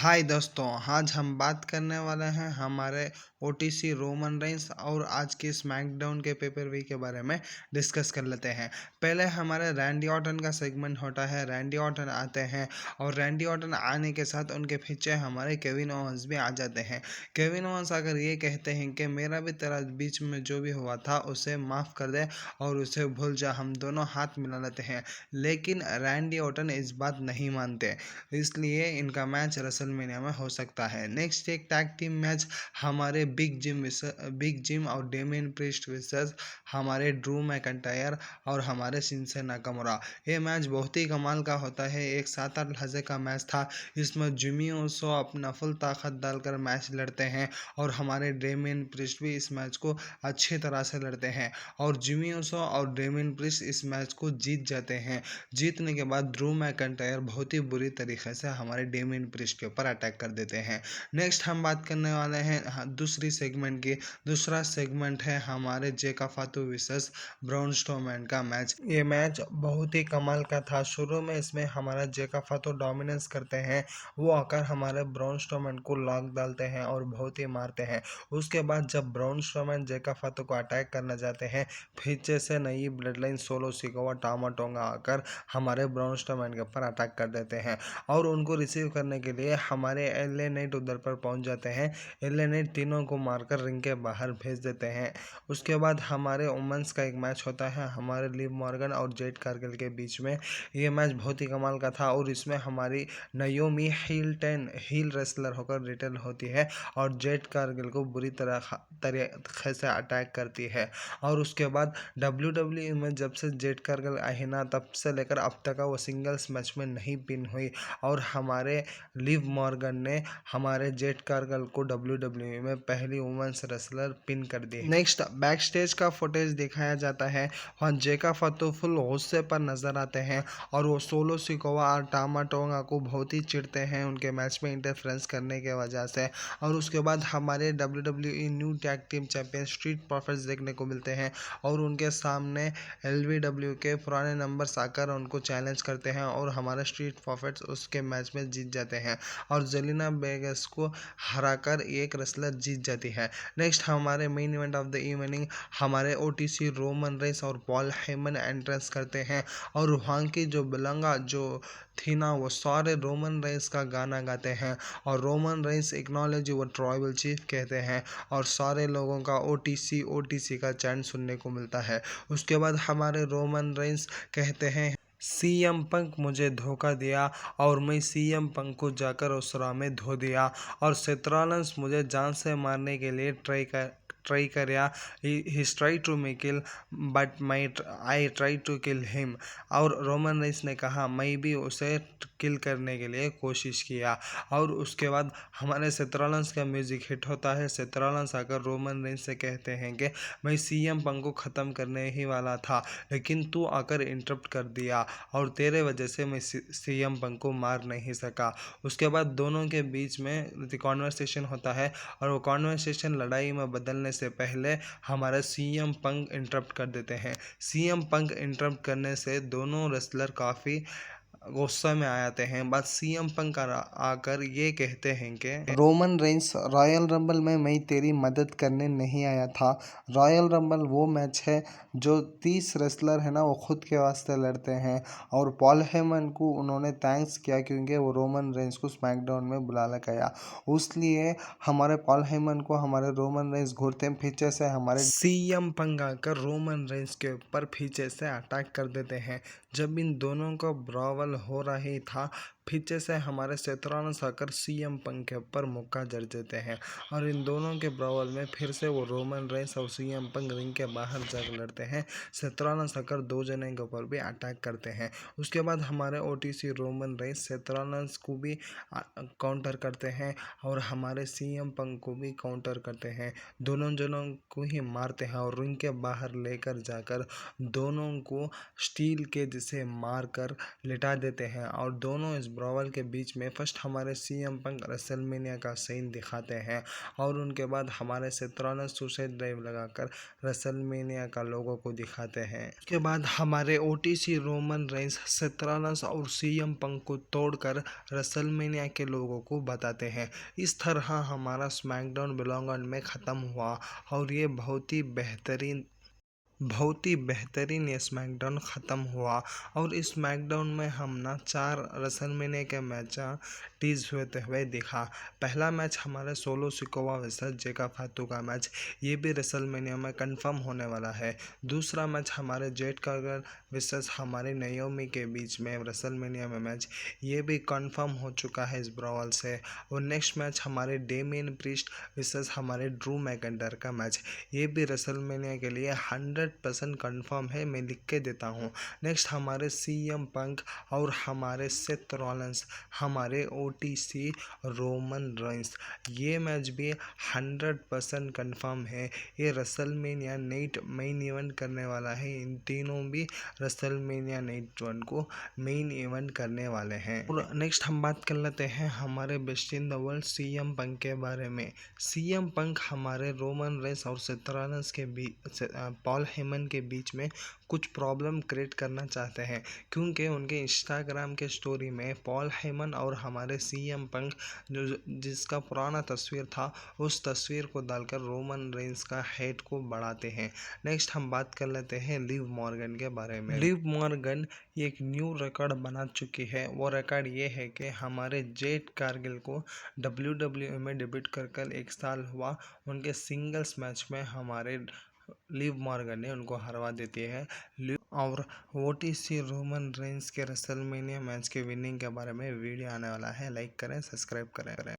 हाय दोस्तों, आज हम बात करने वाले हैं हमारे ओटीसी रोमन रेंस और आज के स्मैकडाउन के पेपर वी के बारे में डिस्कस कर लेते हैं। पहले हमारे रैंडी ऑर्टन का सेगमेंट होता है। रैंडी ऑर्टन आते हैं और रैंडी ऑर्टन आने के साथ उनके पीछे हमारे केविन ओवंस भी आ जाते हैं। केविन ओवंस अगर ये कहते हैं कि मेरा भी तेरा बीच में जो भी हुआ था उसे माफ़ कर दे और उसे भूल जा, हम दोनों हाथ मिला लेते हैं। लेकिन रैंडी ऑर्टन इस बात नहीं मानते, इसलिए इनका मैच रेसलमेनिया में हो सकता है। नेक्स्ट एक टैग टीम मैच हमारे बिग जिम और डेमियन प्रीस्ट वर्सेस हमारे ड्रू मैकइंटायर और हमारे शिंजे नाकामुरा। ये मैच बहुत ही कमाल का होता है। एक 7-8 लहजे का मैच था। इसमें जिमी ओसो अपना फुल ताकत डालकर मैच लड़ते हैं और हमारे डेमियन प्रीस्ट भी इस मैच को अच्छी तरह से लड़ते हैं और जिमी ओसो और डेमियन प्रीस्ट इस मैच को जीत जाते हैं। जीतने के बाद ड्रू मैकइंटायर बहुत ही बुरी तरीके से हमारे डेमियन प्रीस्ट के ऊपर अटैक कर देते हैं। नेक्स्ट हम बात करने वाले हैं दूसरी सेगमेंट की। दूसरा सेगमेंट है हमारे जेका फातू वर्सेस ब्राउन स्ट्रोमैन का मैच। ये मैच बहुत ही कमाल का था। शुरू में इसमें हमारा जेका फातू डोमिनेंस करते हैं, वो आकर हमारे ब्राउन स्ट्रोमैन को लॉक डालते हैं और बहुत ही मारते हैं। उसके बाद जब ब्राउन स्ट्रोमैन जेका फातू को अटैक करना जाते हैं, पीछे से नई blood line solo Sikoa टामा tonga आकर हमारे ब्राउन स्ट्रोमैन के ऊपर अटैक कर देते हैं और उनको रिसीव करने के लिए हमारे एलए नाइट उधर पर पहुंच जाते हैं। एलए नाइट तीनों को मारकर रिंग के बाहर भेज देते हैं। उसके बाद हमारे वुमेन्स का एक मैच होता है हमारे लिव मॉर्गन और जेड कारगिल के बीच में। ये मैच बहुत ही कमाल का था और इसमें हमारी नाओमी हील रेसलर होकर रिटर्न होती है और जेड कारगिल को बुरी तरीके से अटैक करती है। और उसके बाद WWE में जब से जेड कारगिल आई ना, तब से लेकर अब तक वो सिंगल्स मैच में नहीं पिन हुई और हमारे लिव मॉर्गन ने हमारे जेड कारगिल को WWE में पहली वुमेन्स रेसलर पिन कर दी। नेक्स्ट बैक स्टेज का फुटेज दिखाया जाता है। वहाँ जेका फतू फुल गुस्से पर नजर आते हैं और वो सोलो सिकोवा और टामा टोंगा को बहुत ही चिढ़ते हैं उनके मैच में इंटरफेरेंस करने के वजह से। और उसके बाद हमारे WWE new tag team champion street profits देखने को मिलते हैं और उनके सामने LBW के पुराने नंबर्स आकर उनको चैलेंज करते हैं और हमारे स्ट्रीट प्रॉफिट्स उसके मैच में जीत जाते हैं और जेलिना वेगस को हराकर एक रेसलर जीत जाती है। नेक्स्ट हमारे main event of the evening हमारे ओटीसी रोमन रेंस और पॉल हेमन एंट्रेंस करते हैं और वहाँ की जो बिलंगा जो थी ना, वो सारे रोमन रेंस का गाना गाते हैं और रोमन रेंस एक्नॉलेज वो ट्राइबल चीफ कहते हैं और सारे लोगों का ओटीसी का चैंट सुनने को मिलता है। उसके बाद हमारे रोमन रेंस कहते हैं सीएम पंक मुझे धोखा दिया और मैं सीएम पंक को जाकर उस राह में धो दिया और सेत्रालंस मुझे जान से मारने के लिए ट्राई करा। He try to me kill but I try to kill him. और रोमन रेंस ने कहा मैं भी उसे किल करने के लिए कोशिश किया। और उसके बाद हमारे सेत्रालंस का म्यूजिक हिट होता है। सेत्रालंस आकर रोमन रेंस से कहते हैं कि मैं सीएम पंक को ख़त्म करने ही वाला था, लेकिन तू आकर इंटरप्ट कर दिया और तेरे वजह से मैं सीएम पंक को मार नहीं सका। उसके बाद दोनों के बीच में कॉन्वर्सेशन होता है और वो कॉन्वर्सेशन लड़ाई में बदलने से पहले हमारे सीएम पंक इंटरप्ट कर देते हैं। सीएम पंक इंटरप्ट करने से दोनों रेसलर काफ़ी गुस्सा में आ जाते हैं। बस सीएम पंक आकर ये कहते हैं कि रोमन रेंस, रॉयल रंबल में मैं तेरी मदद करने नहीं आया था। रॉयल रंबल वो मैच है जो 30 रेसलर है ना, वो खुद के वास्ते लड़ते हैं और पॉल हेमन को उन्होंने थैंक्स किया क्योंकि वो रोमन रेंस को स्मैकडाउन में बुला लगाया। उसलिए हमारे पॉल हेमन को हमारे रोमन रेंस घूरते हैं पीछे से, हमारे सीएम पंक आकर रोमन रेंस के ऊपर पीछे से अटैक कर देते हैं। जब इन दोनों का ब्रावल हो रही था, पीछे से हमारे सेत्रानस आकर सीएम पंक के ऊपर मुक्का जड़ देते हैं और इन दोनों के ब्रावल में फिर से वो रोमन रेंस और सीएम पंक रिंग के बाहर जाकर लड़ते हैं। सेत्रानस आकर दो जने के ऊपर भी अटैक करते हैं। उसके बाद हमारे ओटीसी रोमन रेंस सेत्रानस को भी काउंटर करते हैं और हमारे सीएम पंक को भी काउंटर करते हैं। दोनों जनों को ही मारते हैं और रिंग के बाहर लेकर जाकर दोनों को स्टील के जिसे मारकर लिटा देते हैं और दोनों इस ब्रावल के बीच में फर्स्ट हमारे सीएम पंक रेसलमेनिया का सीन दिखाते हैं और उनके बाद हमारे सेथ रॉलिन्स सुसाइड ड्राइव लगाकर रेसलमेनिया का लोगों को दिखाते हैं। उसके बाद हमारे OTC Roman Reigns Seth Rollins और सीएम पंक को तोड़कर रेसलमेनिया के लोगों को बताते हैं। इस तरह हमारा स्मैकडाउन बिलोंग ऑन में ख़त्म हुआ और ये बहुत ही बेहतरीन ये स्मैकडाउन ख़त्म हुआ। और इस स्मैकडाउन में हम ना 4 रेसलमेनिया के मैच टीज होते हुए दिखा। पहला मैच हमारे सोलो सिकोवा वर्सेस जेका फातू का मैच, ये भी रेसलमेनिया में कंफर्म होने वाला है। दूसरा मैच हमारे जेड कार्गिल वर्सेस हमारे नाओमी के बीच में रेसलमेनिया में मैच, ये भी कंफर्म हो चुका है इस ब्रावल से। और नेक्स्ट मैच हमारे डेमियन प्रीस्ट वर्सेस हमारे ड्रू मैकिंटायर का मैच, ये भी रेसलमेनिया के लिए 100% कंफर्म है, मैं लिख के देता हूँ। नेक्स्ट हमारे सीएम पंक और हमारे सेथ रॉलिन्स हमारे ओटीसी रोमन रेंस, ये मैच भी 100% कंफर्म है। ये रेसलमेनिया नाइट मेन इवेंट करने वाला है। इन तीनों भी रेसलमेनिया नाइट 1 को मेन इवेंट करने वाले हैं। और नेक्स्ट हम बात कर लेते हैं हमारे best in the world CM Punk के बारे में। सीएम पंक हमारे रोमन रेंस और सेथ रॉलिन्स के बीच पॉल हेमन के बीच में कुछ प्रॉब्लम क्रिएट करना चाहते हैं, क्योंकि उनके इंस्टाग्राम के स्टोरी में पॉल हेमन और हमारे सीएम पंक जिसका पुराना तस्वीर था, उस तस्वीर को डालकर रोमन रेंस का हेट को बढ़ाते हैं। नेक्स्ट हम बात कर लेते हैं लिव मॉर्गन के बारे में। लिव मॉर्गन एक न्यू रिकॉर्ड बना चुकी है। वो रिकॉर्ड ये है कि हमारे जेड कार्गिल को WWE में डेब्यूट कर 1 साल हुआ, उनके सिंगल्स मैच में हमारे लिव मॉर्गन ने उनको हरवा देती है। और ओटीसी रोमन रेंस के रेसलमेनिया मैच के विनिंग के बारे में वीडियो आने वाला है, लाइक करें, सब्सक्राइब करें।